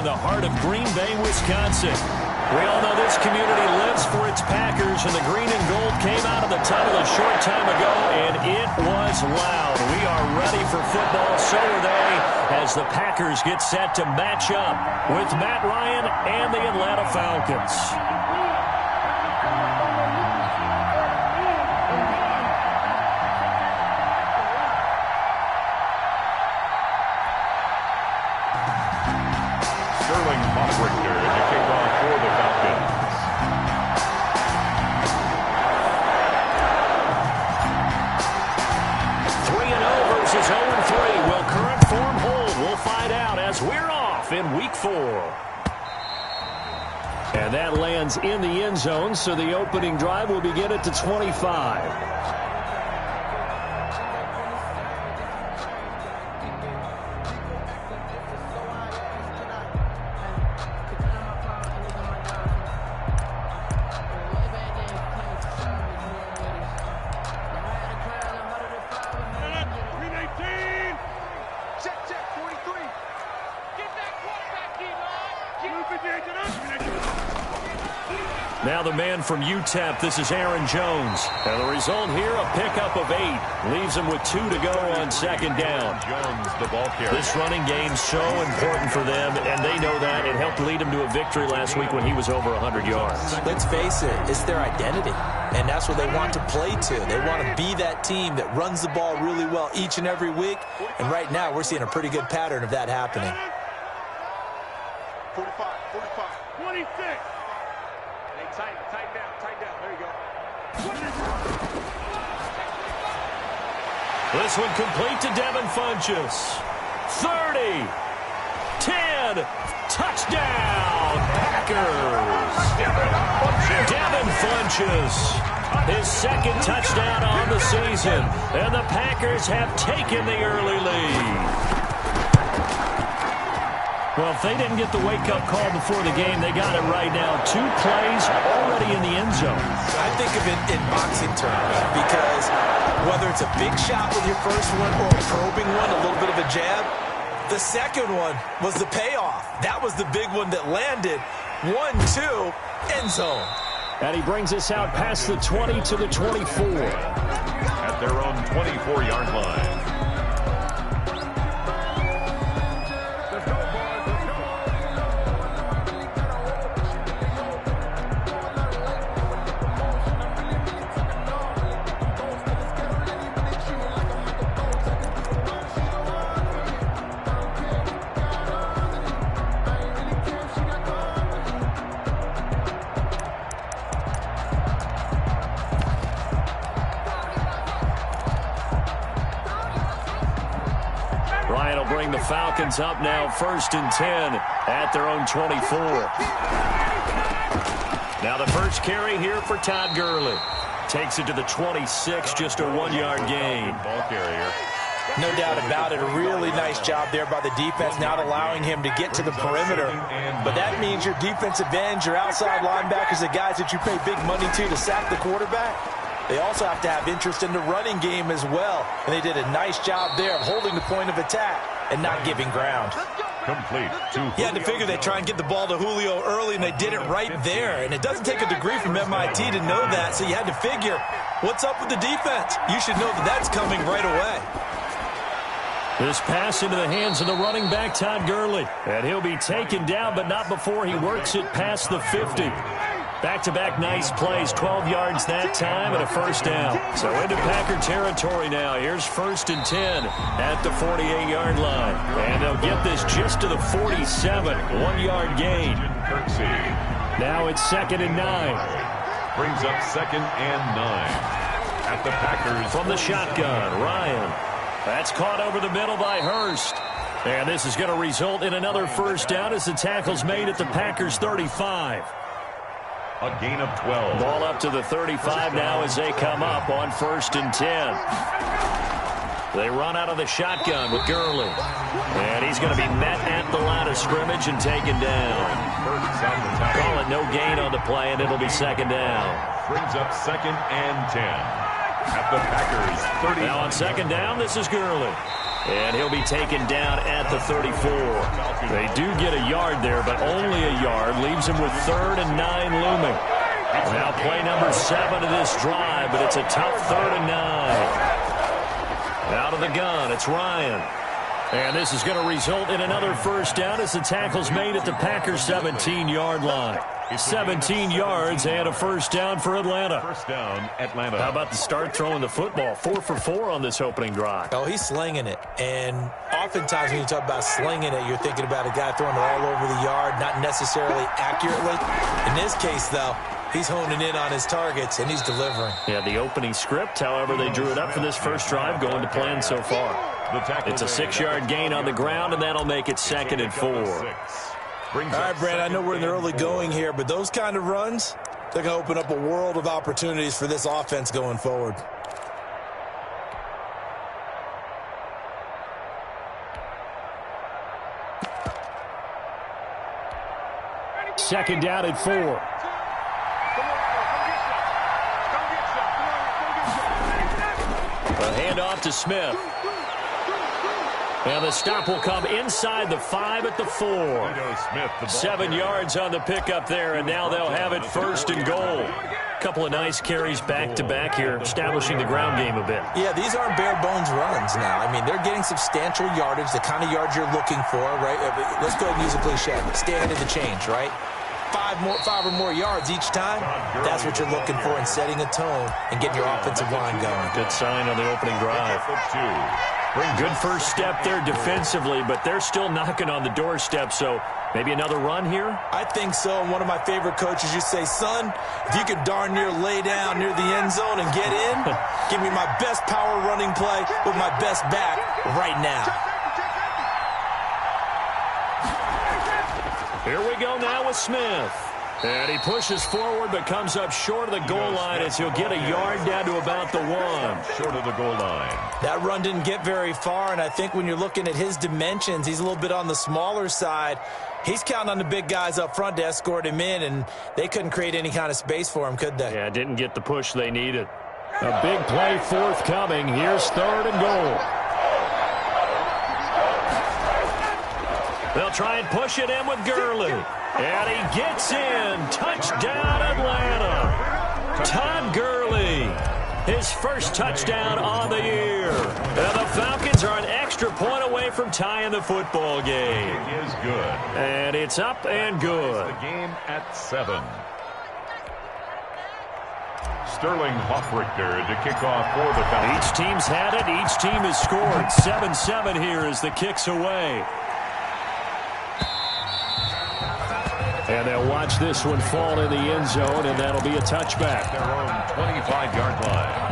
In the heart of Green Bay, Wisconsin. We all know this community lives for its Packers, and the green and gold came out of the tunnel a short time ago, and it was loud. We are ready for football, so are they, as the Packers get set to match up with Matt Ryan and the Atlanta Falcons. We're off in week 4. And that lands in the end zone, so the opening drive will begin at the 25. Now the man from UTEP, this is Aaron Jones. And the result here, a pickup of 8. Leaves him with 2 to go on second down. Jones, the ball carrier. This running game so important for them, and they know that. It helped lead him to a victory last week when he was over 100 yards. Let's face it, it's their identity. And that's what they want to play to. They want to be that team that runs the ball really well each and every week. And right now, we're seeing a pretty good pattern of that happening. 45, 26. Tighten down. There you go. This one complete to Devin Funchess. 30, 10, touchdown, Packers. Devin Funchess, his second touchdown on the season, and the Packers have taken the early lead. Well, if they didn't get the wake-up call before the game, they got it right now. 2 plays already in the end zone. I think of it in boxing terms because whether it's a big shot with your first one or a probing one, a little bit of a jab, the second one was the payoff. That was the big one that landed. 1-2, end zone. And he brings us out past the 20 to the 24. At their own 24-yard line. Bring the Falcons up now, 1st and 10 at their own 24. Now the first carry here for Todd Gurley. Takes it to the 26, just a 1-yard gain. Ball carrier. No doubt about it. A really nice job there by the defense, not allowing him to get to the perimeter. But that means your defensive ends, your outside linebackers, the guys that you pay big money to sack the quarterback, they also have to have interest in the running game as well. And they did a nice job there of holding the point of attack and not giving ground. Complete. You had to figure they'd try and get the ball to Julio early, and they did it right there. And it doesn't take a degree from MIT to know that, so you had to figure, what's up with the defense? You should know that that's coming right away. This pass into the hands of the running back, Todd Gurley. And he'll be taken down, but not before he works it past the 50. Back-to-back nice plays, 12 yards that time and a first down. So into Packer territory now. Here's 1st and 10 at the 48-yard line. And they'll get this just to the 47, 1-yard gain. Now it's 2nd and 9. Brings up 2nd and 9 at the Packers. From the shotgun, Ryan. That's caught over the middle by Hurst. And this is going to result in another first down as the tackle's made at the Packers' 35. A gain of 12. Ball up to the 35 now as they come up on 1st and 10. They run out of the shotgun with Gurley. And he's going to be met at the line of scrimmage and taken down. Call it no gain on the play, and it'll be 2nd down. Brings up 2nd and 10 at the Packers' 30. Now on 2nd down, this is Gurley. And he'll be taken down at the 34. They do get a yard there, but only a yard. Leaves him with 3rd and 9 looming. Now play number 7 of this drive, but it's a tough 3rd and 9. Out of the gun, it's Ryan. And this is going to result in another first down as the tackle's made at the Packers' 17-yard line. 17 yards and a first down for Atlanta. First down, Atlanta. How about the start throwing the football? 4 for 4 on this opening drive. Oh, he's slinging it. And oftentimes when you talk about slinging it, you're thinking about a guy throwing it all over the yard, not necessarily accurately. In this case, though, he's honing in on his targets, and he's delivering. Yeah, the opening script, however, they drew it up for this first drive, going to plan so far. It's a 6-yard gain on the ground, and that'll make it 2nd and 4. All right, Brad, I know we're in the early going here, but those kind of runs, they're going to open up a world of opportunities for this offense going forward. Second down at 4. A handoff to Smith. And the stop will come inside the 5 at the 4. 7 yards on the pickup there, and now they'll have it 1st and goal. Couple of nice carries back-to-back here, establishing the ground game a bit. Yeah, these aren't bare-bones runs now. I mean, they're getting substantial yardage, the kind of yards you're looking for, right? Let's go ahead and use a cliche. Stay ahead of the change, right? 5 or more yards each time. That's what you're looking for in setting a tone and getting your offensive line going. Good sign on the opening drive. Good first step there defensively, but they're still knocking on the doorstep, so maybe another run here? I think so. One of my favorite coaches used to say, son, if you could darn near lay down near the end zone and get in, give me my best power running play with my best back right now. Here we go now with Smith. And he pushes forward but comes up short of the goal line as he'll get a yard down to about the 1. Short of the goal line. That run didn't get very far, and I think when you're looking at his dimensions, he's a little bit on the smaller side. He's counting on the big guys up front to escort him in, and they couldn't create any kind of space for him, could they? Yeah, didn't get the push they needed. A big play forthcoming. Here's 3rd and goal. They'll try and push it in with Gurley. And he gets in. Touchdown, Atlanta. Todd Gurley. His first touchdown on the year. And the Falcons are an extra point away from tying the football game. It is good. And it's up and good. The game at 7. Sterling Hoffrichter to kick off for the Falcons. Each team's had it. Each team has scored. 7-7 here as the kick's away. And they'll watch this one fall in the end zone, and that'll be a touchback. Their own 25-yard line.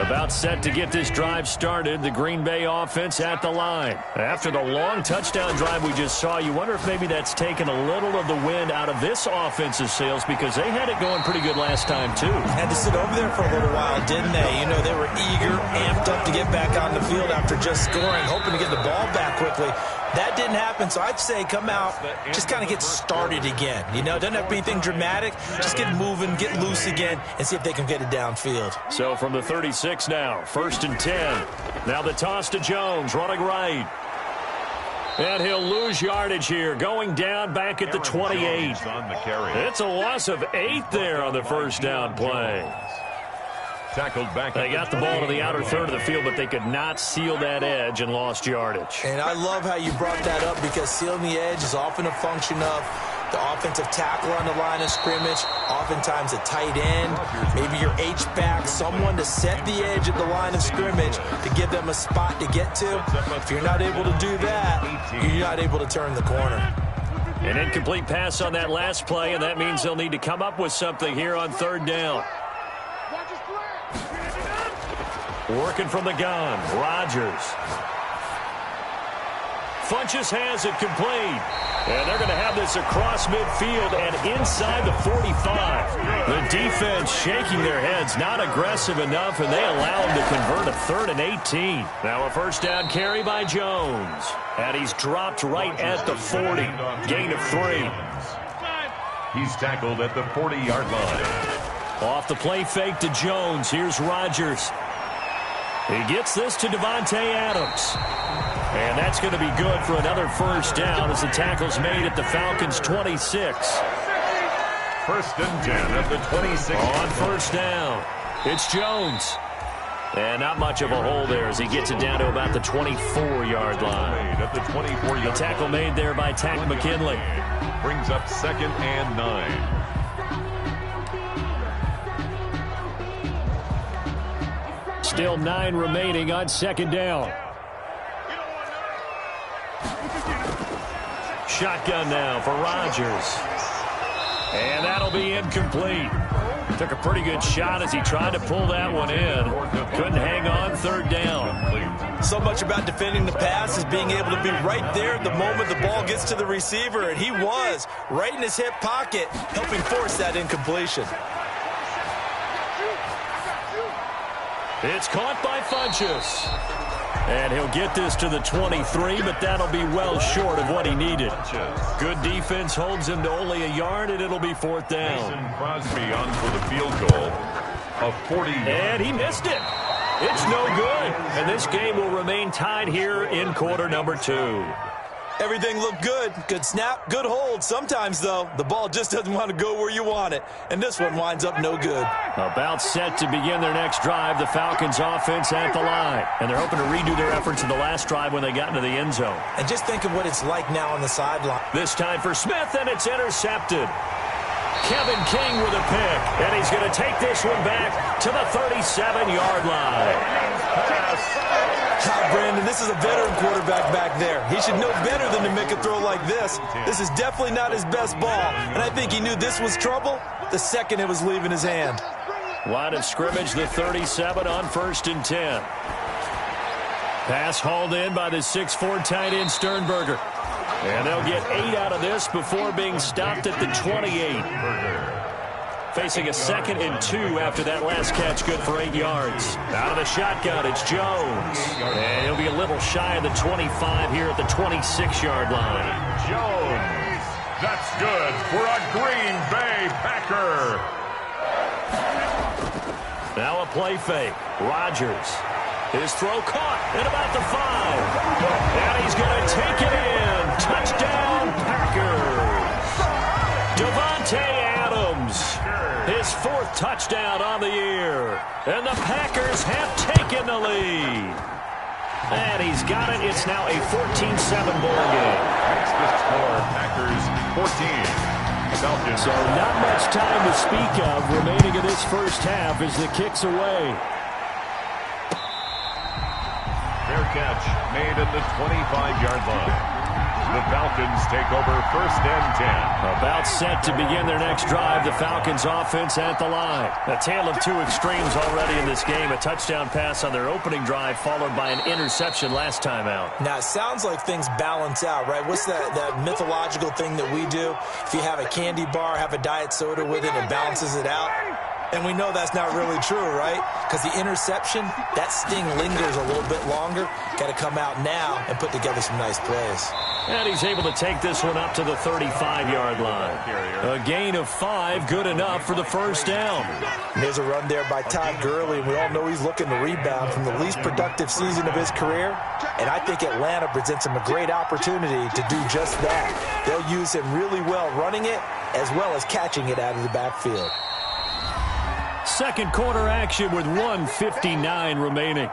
About set to get this drive started, the Green Bay offense at the line. After the long touchdown drive we just saw, you wonder if maybe that's taken a little of the wind out of this offensive sails because they had it going pretty good last time, too. Had to sit over there for a little while, didn't they? You know, they were eager, amped up to get back on the field after just scoring, hoping to get the ball back quickly. That didn't happen, so I'd say come out, just kind of get started again. You know, doesn't have to be anything dramatic. Just get moving, get loose again, and see if they can get it downfield. So from the 36 now, 1st and 10. Now the toss to Jones, running right. And he'll lose yardage here, going down back at the 28. It's a loss of 8 there on the first down play. Tackled back. They got the ball to the outer third of the field, but they could not seal that edge and lost yardage. And I love how you brought that up because sealing the edge is often a function of the offensive tackle on the line of scrimmage, oftentimes a tight end, maybe your H-back, someone to set the edge at the line of scrimmage to give them a spot to get to. If you're not able to do that, you're not able to turn the corner. An incomplete pass on that last play, and that means they'll need to come up with something here on 3rd down. Working from the gun, Rodgers. Funches has it complete. And they're going to have this across midfield and inside the 45. The defense shaking their heads, not aggressive enough, and they allow them to convert a 3rd and 18. Now a first down carry by Jones. And he's dropped right at the 40. Gain of 3. He's tackled at the 40-yard line. Off the play fake to Jones. Here's Rodgers. He gets this to Davante Adams. And that's going to be good for another first down as the tackle's made at the Falcons' 26. First and 10 at the 26. On first down, it's Jones. And not much of a hole there as he gets it down to about the 24-yard line. At the 24-yard. The tackle made there by Tack McKinley. Brings up 2nd and 9. Still 9 remaining on 2nd down. Shotgun now for Rodgers. And that'll be incomplete. Took a pretty good shot as he tried to pull that one in. Couldn't hang on 3rd down. So much about defending the pass is being able to be right there the moment the ball gets to the receiver, and he was right in his hip pocket, helping force that incompletion. It's caught by Funchess. And he'll get this to the 23, but that'll be well short of what he needed. Good defense holds him to only a yard, and it'll be 4th down. Mason Crosby on for the field goal of 40. And he missed it. It's no good. And this game will remain tied here in quarter number 2. Everything looked good. Good snap, good hold. Sometimes, though, the ball just doesn't want to go where you want it. And this one winds up no good. About set to begin their next drive, the Falcons offense at the line. And they're hoping to redo their efforts in the last drive when they got into the end zone. And just think of what it's like now on the sideline. This time for Smith, and it's intercepted. Kevin King with a pick. And he's going to take this one back to the 37-yard line. Brandon, this is a veteran quarterback back there. He should know better than to make a throw like this. This is definitely not his best ball, and I think he knew this was trouble the second it was leaving his hand. Line of scrimmage, the 37 on 1st and 10. Pass hauled in by the 6'4" tight end Sternberger. And they'll get 8 out of this before being stopped at the 28. Facing a 2nd and 2 after that last catch, good for 8 yards. Out of the shotgun, it's Jones. And he'll be a little shy of the 25 here at the 26-yard line. Jones. That's good for a Green Bay Packer. Now a play fake. Rodgers. His throw caught at about the 5. And he's going to take it in. Touchdown, Packers. Davante Adams. His 4th touchdown on the year. And the Packers have taken the lead. And he's got it. It's now a 14-7 ball game. That's the score. Packers 14. Falcons. So not much time to speak of remaining in this first half as the kick's away. Fair catch made at the 25-yard line. The Falcons take over 1st and 10. About set to begin their next drive. The Falcons offense at the line. A tale of 2 extremes already in this game. A touchdown pass on their opening drive followed by an interception last time out. Now, it sounds like things balance out, right? What's that mythological thing that we do? If you have a candy bar, have a diet soda with it, it balances it out. And we know that's not really true, right? Because the interception, that sting lingers a little bit longer. Got to come out now and put together some nice plays. And he's able to take this one up to the 35-yard line. A gain of 5, good enough for the first down. And there's a run there by Todd Gurley, and we all know he's looking to rebound from the least productive season of his career. And I think Atlanta presents him a great opportunity to do just that. They'll use him really well running it as well as catching it out of the backfield. Second quarter action with 1:59 remaining.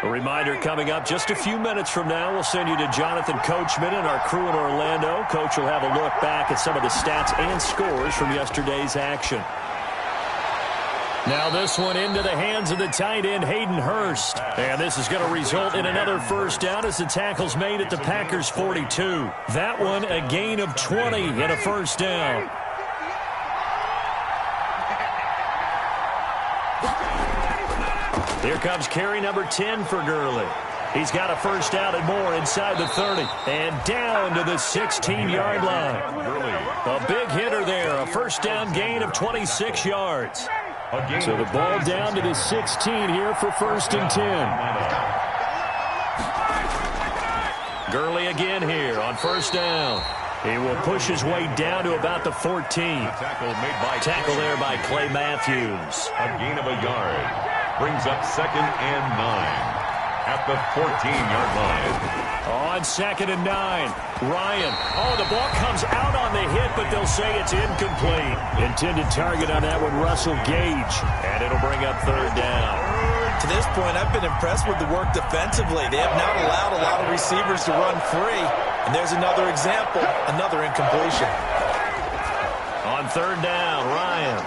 A reminder coming up just a few minutes from now, we'll send you to Jonathan Coachman and our crew in Orlando. Coach will have a look back at some of the stats and scores from yesterday's action. Now this one into the hands of the tight end, Hayden Hurst. And this is going to result in another first down as the tackle's made at the Packers' 42. That one a gain of 20 and a first down. Here comes carry number 10 for Gurley. He's got a first down and more inside the 30. And down to the 16-yard line. A big hitter there. A first down gain of 26 yards. So the ball down to the 16 here for 1st and 10. Gurley again here on first down. He will push his way down to about the 14. Tackle there by Clay Matthews. A gain of a yard. Brings up 2nd and 9 at the 14-yard line. On 2nd and 9, Ryan. Oh, the ball comes out on the hit, but they'll say it's incomplete. Intended target on that one, Russell Gage. And it'll bring up 3rd down. To this point, I've been impressed with the work defensively. They have not allowed a lot of receivers to run free. And there's another example, another incompletion. On 3rd down, Ryan.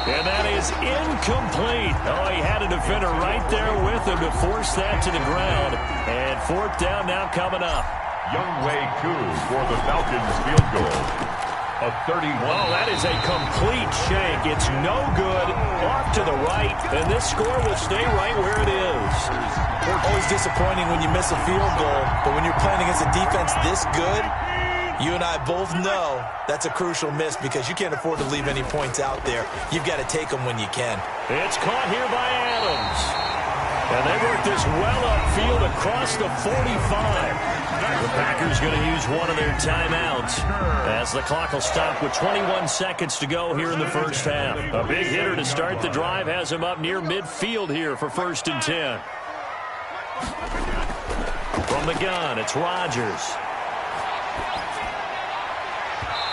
And that is incomplete. Oh, he had a defender right there with him to force that to the ground. And 4th down now coming up. Younghoe Koo for the Falcons field goal. A 31. Oh, that is a complete shank. It's no good. Off to the right. And this score will stay right where it is. Always disappointing when you miss a field goal. But when you're playing against a defense this good, you and I both know that's a crucial miss because you can't afford to leave any points out there. You've got to take them when you can. It's caught here by Adams. And they work this well upfield across the 45. The Packers going to use one of their timeouts as the clock will stop with 21 seconds to go here in the first half. A big hitter to start the drive has him up near midfield here for 1st and 10. From the gun, it's Rodgers.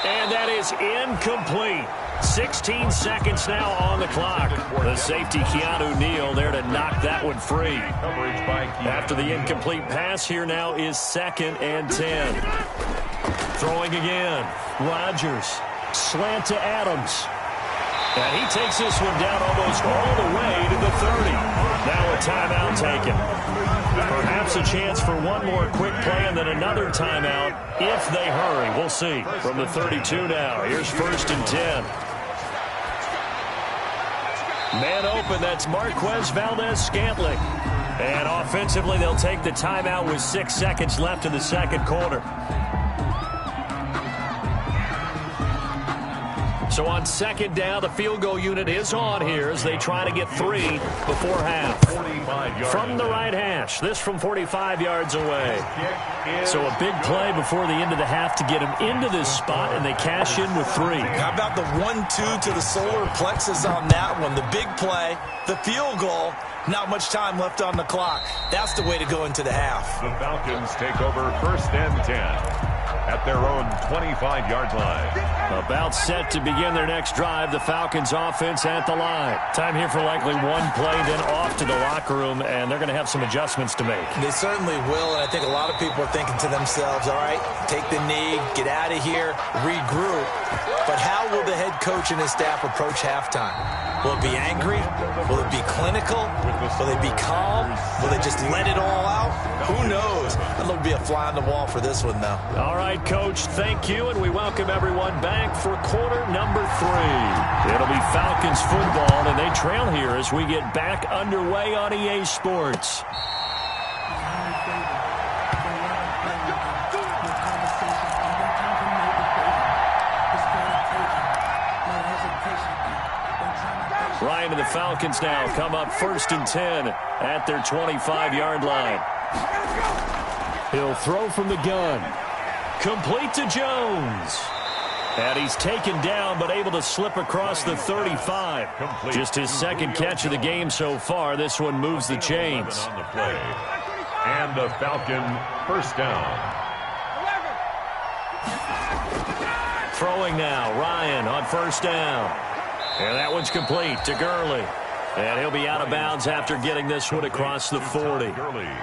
And that is incomplete. 16 seconds now on the clock. The safety, Keanu Neal, there to knock that one free. After the incomplete pass, here now is 2nd and 10. Throwing again. Rodgers. Slant to Adams. And he takes this one down almost all the way to the 30. Now a timeout taken. Perhaps a chance for one more quick play and then another timeout if they hurry. We'll see. From the 32 now, here's 1st and 10. Man open, that's Marquez Valdez-Scantling. And offensively, they'll take the timeout with 6 seconds left in the second quarter. So on 2nd down, the field goal unit is on here as they try to get 3 before half. From the right hash, this from 45 yards away. So a big play before the end of the half to get them into this spot, and they cash in with 3. How about the 1-2 to the solar plexus on that one? The big play, the field goal, not much time left on the clock. That's the way to go into the half. The Falcons take over 1st and 10. At their own 25-yard line. About set to begin their next drive. The Falcons offense at the line. Time here for likely one play, then off to the locker room, and they're going to have some adjustments to make. They certainly will, and I think a lot of people are thinking to themselves, all right, take the knee, get out of here, regroup. But how will the head coach and his staff approach halftime? Will it be angry? Will it be clinical? Will they be calm? Will they just let it all out? Who knows? That'll be a fly on the wall for this one, though. All right, Coach, thank you, and we welcome everyone back for quarter number 3. It'll be Falcons football, and they trail here as we get back underway on EA Sports. Ryan and the Falcons now come up 1st and 10 at their 25-yard line. He'll throw from the gun. Complete to Jones. And he's taken down, but able to slip across the 35. Just his 2nd catch of the game so far. This one moves the chains. On the play. And the Falcon 1st down. Throwing now, Ryan on 1st down. And that one's complete to Gurley. And he'll be out of bounds after getting this one across the 40.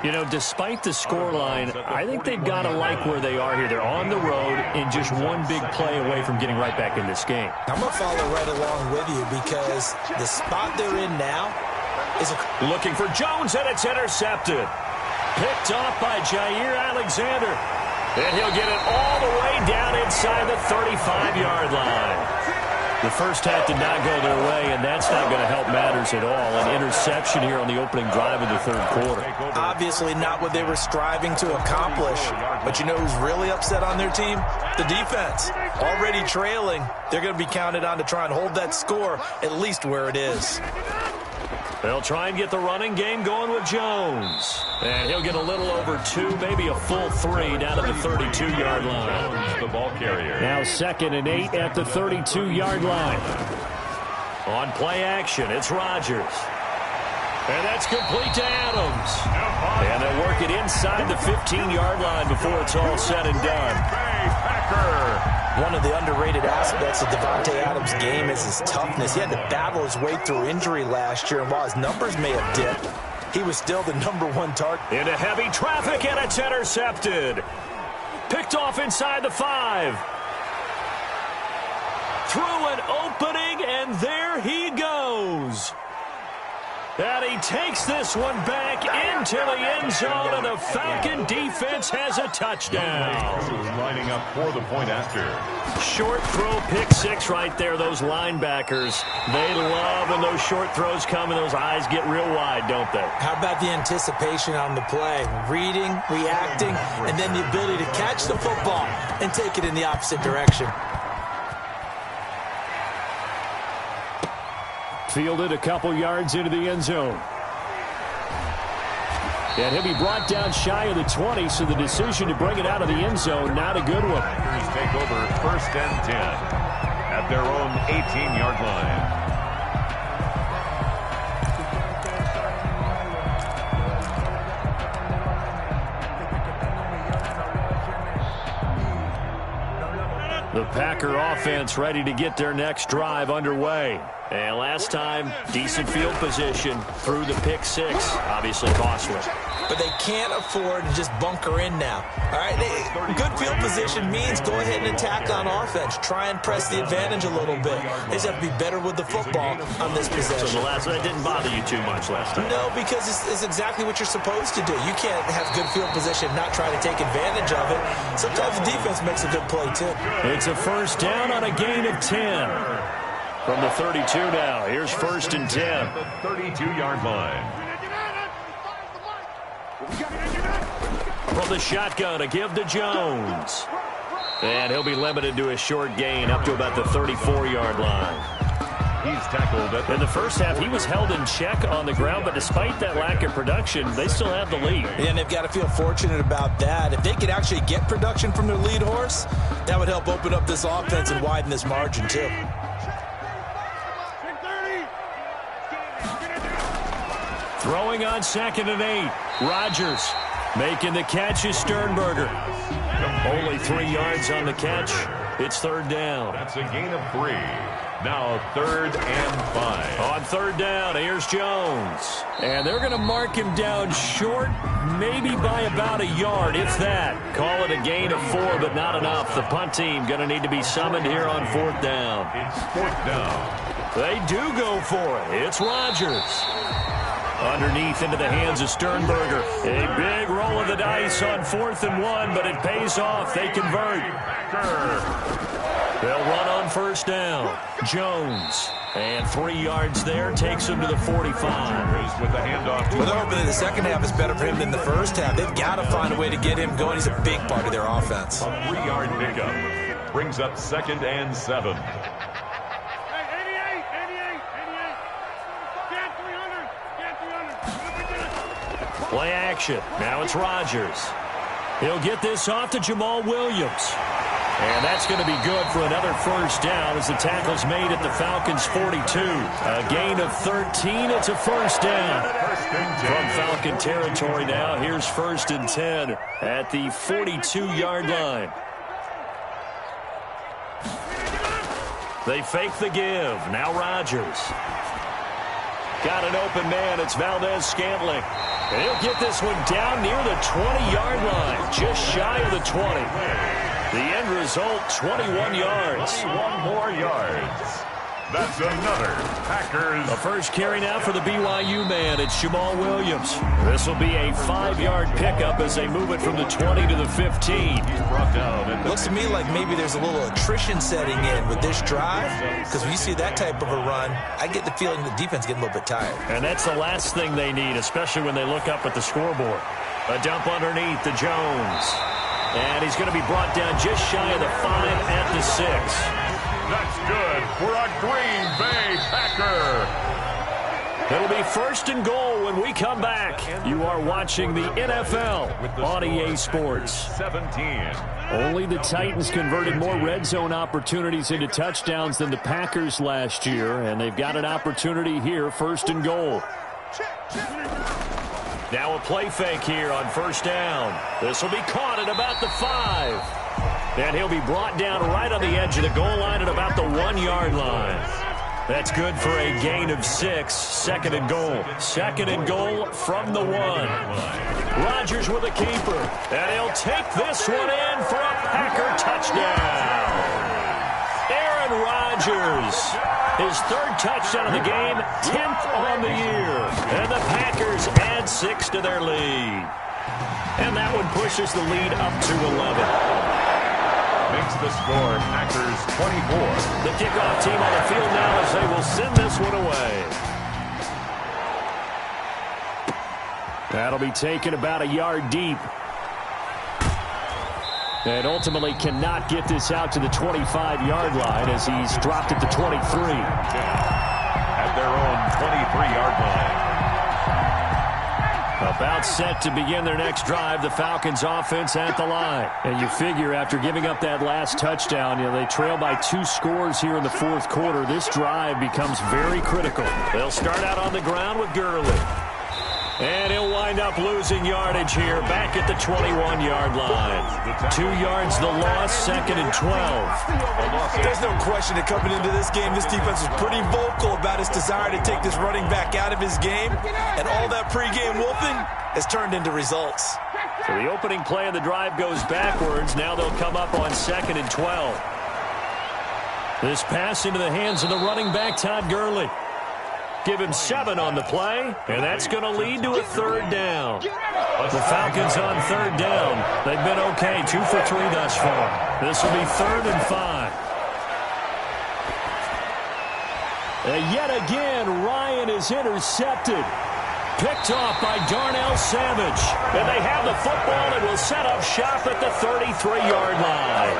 You know, despite the scoreline, I think they've got to like where they are here. They're on the road and just one big play away from getting right back in this game. I'm going to follow right along with you because the spot they're in now is looking for Jones, and it's intercepted. Picked off by Jair Alexander. And he'll get it all the way down inside the 35-yard line. The first half did not go their way, and that's not going to help matters at all. An interception here on the opening drive of the 3rd quarter. Obviously not what they were striving to accomplish. But you know who's really upset on their team? The defense. Already trailing. They're going to be counted on to try and hold that score at least where it is. They'll try and get the running game going with Jones. And he'll get a little over 2, maybe a full 3 down at the 32-yard line. The ball carrier. Now 2nd and 8 at the 32-yard line. On play action, it's Rodgers. And that's complete to Adams. And they'll work it inside the 15-yard line before it's all said and done. One of the underrated aspects of Davante Adams' game is his toughness. He had to battle his way through injury last year, and while his numbers may have dipped, he was still the #1 target. Into heavy traffic, and it's intercepted. Picked off inside the 5. Through an opening, and there he goes. And he takes this one back into the end zone, and the Falcon defense has a touchdown. Lining up for the point after. Short throw, pick 6 right there. Those linebackers, they love when those short throws come and those eyes get real wide, don't they? How about the anticipation on the play? Reading, reacting, and then the ability to catch the football and take it in the opposite direction. Fielded a couple yards into the end zone. And he'll be brought down shy of the 20, so the decision to bring it out of the end zone, not a good one. Packers take over 1st and 10 at their own 18-yard line. The Packer offense ready to get their next drive underway. And last time, decent field position through the pick 6. Obviously costly. But they can't afford to just bunker in now. All right, good field position means go ahead and attack on offense. Try and press the advantage a little bit. They just have to be better with the football on this possession. So that didn't bother you too much last time? No, because it's exactly what you're supposed to do. You can't have good field position and not try to take advantage of it. Sometimes the defense makes a good play, too. It's a 1st down on a gain of 10. From the 32 now, here's 1st and 10. The 32-yard line. From the shotgun, a give to Jones. And he'll be limited to a short gain up to about the 34-yard line. He's tackled at In the first half, he was held in check on the ground, but despite that lack of production, they still have the lead. And they've got to feel fortunate about that. If they could actually get production from their lead horse, that would help open up this offense and widen this margin, too. Throwing on 2nd and 8. Rodgers making the catch is Sternberger. Only 3 yards on the catch. It's 3rd down. That's a gain of 3. Now 3rd and 5. On 3rd down, here's Jones. And they're going to mark him down short, maybe by about a yard, if that. Call it a gain of 4, but not enough. The punt team going to need to be summoned here on 4th down. It's 4th down. They do go for it. It's Rodgers. Underneath into the hands of Sternberger. A big roll of the dice on 4th and 1, but it pays off. They convert. They'll run on 1st down. Jones. And 3 yards there takes him to the 45. With the handoff. Well, they're hoping that the second half is better for him than the first half. They've got to find a way to get him going. He's a big part of their offense. A 3-yard pickup. Brings up 2nd and 7. Play action. Now it's Rodgers. He'll get this off to Jamal Williams. And that's going to be good for another 1st down as the tackle's made at the Falcons' 42. A gain of 13. It's a 1st down. From Falcon territory now, here's 1st and 10 at the 42-yard line. They fake the give. Now Rodgers. Got an open man. It's Valdez-Scantling. And he'll get this one down near the 20-yard line, just shy of the 20. The end result, 21 yards. 21 more yards. That's another Packers. The first carry now for the BYU man. It's Jamal Williams. This will be a 5-yard pickup as they move it from the 20 to the 15. Brought down. Looks to me like maybe there's a little attrition setting in with this drive, because when you see that type of a run, I get the feeling the defense getting a little bit tired. And that's the last thing they need, especially when they look up at the scoreboard. A dump underneath to Jones. And he's going to be brought down just shy of the 5 at the 6. That's good for a Green Bay Packer. It'll be 1st and goal when we come back. You are watching the NFL on EA Sports. 17. Only the Titans converted more red zone opportunities into touchdowns than the Packers last year, and they've got an opportunity here, 1st and goal. Now a play fake here on 1st down. This will be caught at about the 5. And he'll be brought down right on the edge of the goal line at about the 1-yard line. That's good for a gain of 6. 2nd and goal. 2nd and goal from the 1. Rodgers with a keeper. And he'll take this one in for a Packer touchdown. Aaron Rodgers. His 3rd touchdown of the game, 10th on the year. And the Packers add 6 to their lead. And that one pushes the lead up to 11. Makes the score Packers 24. The kickoff team on the field now as they will send this one away. That'll be taken about a yard deep. And ultimately cannot get this out to the 25-yard line as he's dropped at the 23. At their own 23-yard line. About set to begin their next drive, the Falcons offense at the line. And you figure after giving up that last touchdown, they trail by 2 scores here in the 4th quarter. This drive becomes very critical. They'll start out on the ground with Gurley. And he'll wind up losing yardage here back at the 21-yard line. 2 yards the loss, 2nd and 12. There's no question that coming into this game, this defense was pretty vocal about its desire to take this running back out of his game. And all that pregame wolfing has turned into results. So the opening play of the drive goes backwards. Now they'll come up on 2nd and 12. This pass into the hands of the running back, Todd Gurley. Give him 7 on the play, and that's going to lead to a 3rd down. The Falcons on 3rd down. They've been okay, 2 for 3 thus far. This will be 3rd and 5. And yet again, Ryan is intercepted. Picked off by Darnell Savage. And they have the football and will set up shop at the 33-yard line.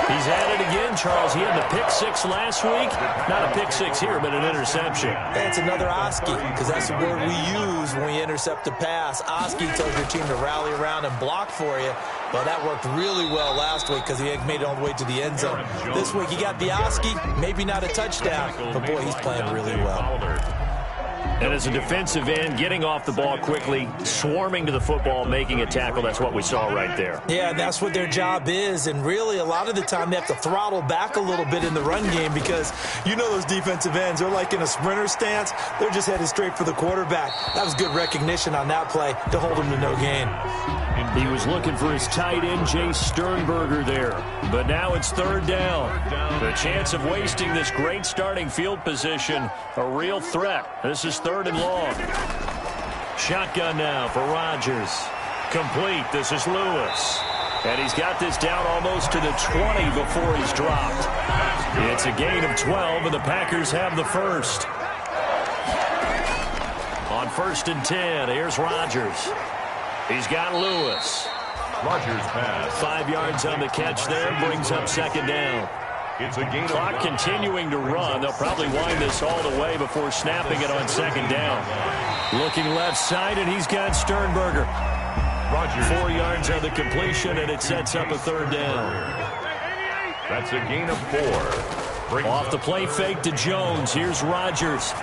He's at it again, Charles. He had the pick 6 last week. Not a pick 6 here, but an interception. That's another Oski, because that's the word we use when we intercept a pass. Oski tells your team to rally around and block for you. Well, that worked really well last week because he made it all the way to the end zone. This week he got the Oski, maybe not a touchdown, but boy, he's playing really well. And as a defensive end, getting off the ball quickly, swarming to the football, making a tackle, that's what we saw right there. Yeah, that's what their job is. And really, a lot of the time, they have to throttle back a little bit in the run game because you know those defensive ends, they're like in a sprinter stance. They're just headed straight for the quarterback. That was good recognition on that play to hold him to no gain. He was looking for his tight end, Jay Sternberger, there. But now it's 3rd down. The chance of wasting this great starting field position, a real threat. This is 3rd and long. Shotgun now for Rodgers. Complete. This is Lewis. And he's got this down almost to the 20 before he's dropped. It's a gain of 12, and the Packers have the first. On 1st and 10, here's Rodgers. He's got Lewis. Rodgers pass. 5 yards on the catch there, brings up 2nd down. It's a gain. Clock continuing to run. They'll probably wind this all the way before snapping it on 2nd down. Looking left side, and he's got Sternberger. Rodgers. 4 yards on the completion, and it sets up a 3rd down. That's a gain of 4. Off the play fake to Jones. Here's Rodgers.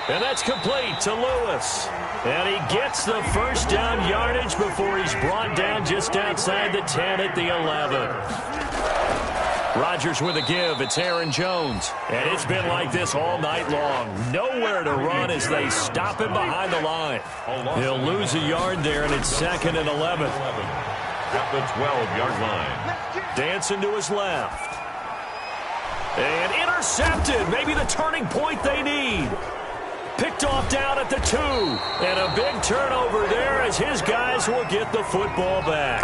And that's complete to Lewis. And he gets the 1st down yardage before he's brought down just outside the 10 at the 11. Rodgers with a give. It's Aaron Jones. And it's been like this all night long. Nowhere to run as they stop him behind the line. He'll lose a yard there, and it's 2nd and 11. At the 12-yard line. Dancing to his left. And intercepted. Maybe the turning point they need. Picked off down at the 2. And a big turnover there as his guys will get the football back.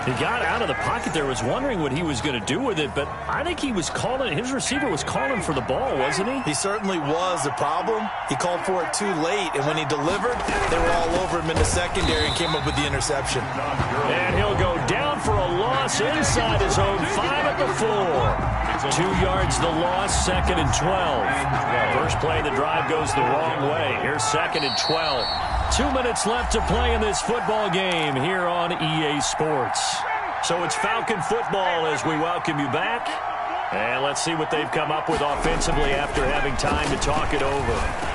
He got out of the pocket there, was wondering what he was going to do with it, but I think he was calling, his receiver was calling for the ball, wasn't he? He certainly was. The problem, he called for it too late, and when he delivered, they were all over him in the secondary and came up with the interception. And he'll go down for a loss inside his own 5 at the 4. 2 yards the loss, 2nd and 12. First play of the drive goes the wrong way. Here's 2nd and 12. 2 minutes left to play in this football game here on EA Sports. So it's Falcon football as we welcome you back. And let's see what they've come up with offensively after having time to talk it over.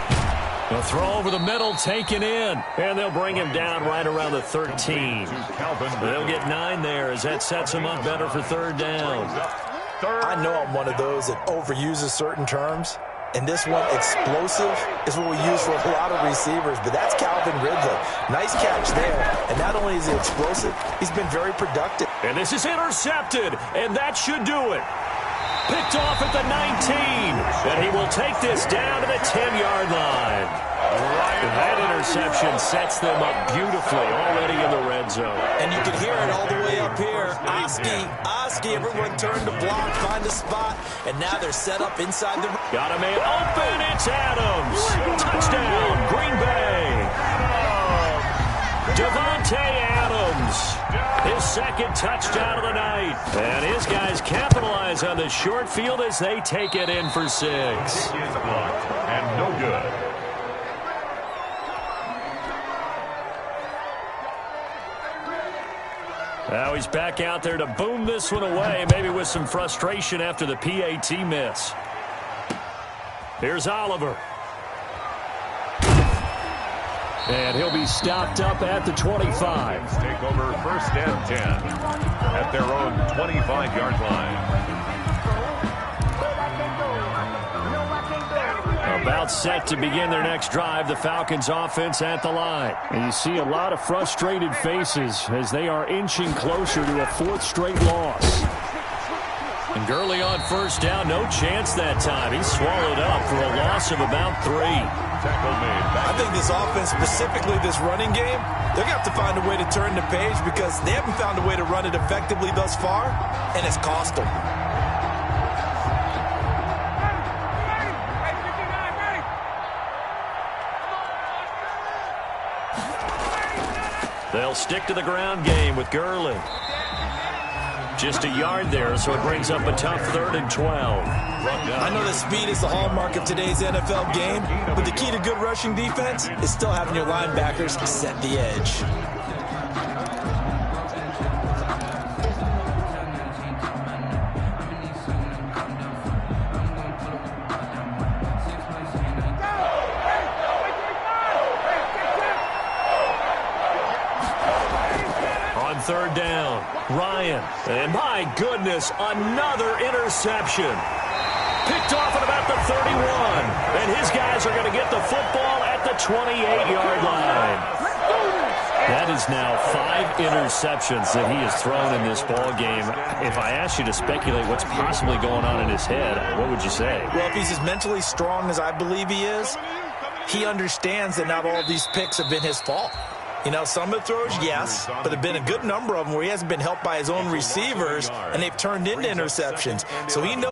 They'll throw over the middle, taken in, and they'll bring him down right around the 13. They'll get 9 there as that sets him up better for 3rd down. I know I'm one of those that overuses certain terms, and this one, explosive, is what we use for a lot of receivers, but that's Calvin Ridley. Nice catch there, and not only is he explosive, he's been very productive. And this is intercepted, and that should do it. Picked off at the 19, and he will take this down to the 10-yard line. That interception sets them up beautifully already in the red zone. And you can hear it all the way up here. Oski, everyone turned to block, find a spot, and now they're set up inside the... Got a man open, it's Adams. Touchdown, Green Bay. Devontae Adams. His 2nd touchdown of the night. And his guys capitalize on the short field as they take it in for 6. And no good. Now he's back out there to boom this one away, maybe with some frustration after the PAT miss. Here's Oliver. And he'll be stopped up at the 25. Take over 1st and 10 at their own 25-yard line. About set to begin their next drive, the Falcons offense at the line. And you see a lot of frustrated faces as they are inching closer to a 4th straight loss. And Gurley on 1st down, no chance that time. He's swallowed up for a loss of about 3. I think this offense, specifically this running game, they're going to have to find a way to turn the page because they haven't found a way to run it effectively thus far, and it's cost them. They'll stick to the ground game with Gurley. Just a yard there, so it brings up a tough 3rd and 12. I know that speed is the hallmark of today's NFL game, but the key to good rushing defense is still having your linebackers set the edge. On 3rd down, Ryan. And my goodness, another interception. Picked off at about the 31. And his guys are going to get the football at the 28-yard line. That is now 5 interceptions that he has thrown in this ball game. If I asked you to speculate what's possibly going on in his head, what would you say? Well, if he's as mentally strong as I believe he is, he understands that not all of these picks have been his fault. You know, some of the throws, yes, but there have been a good number of them where he hasn't been helped by his own receivers, and they've turned into interceptions. So he knows.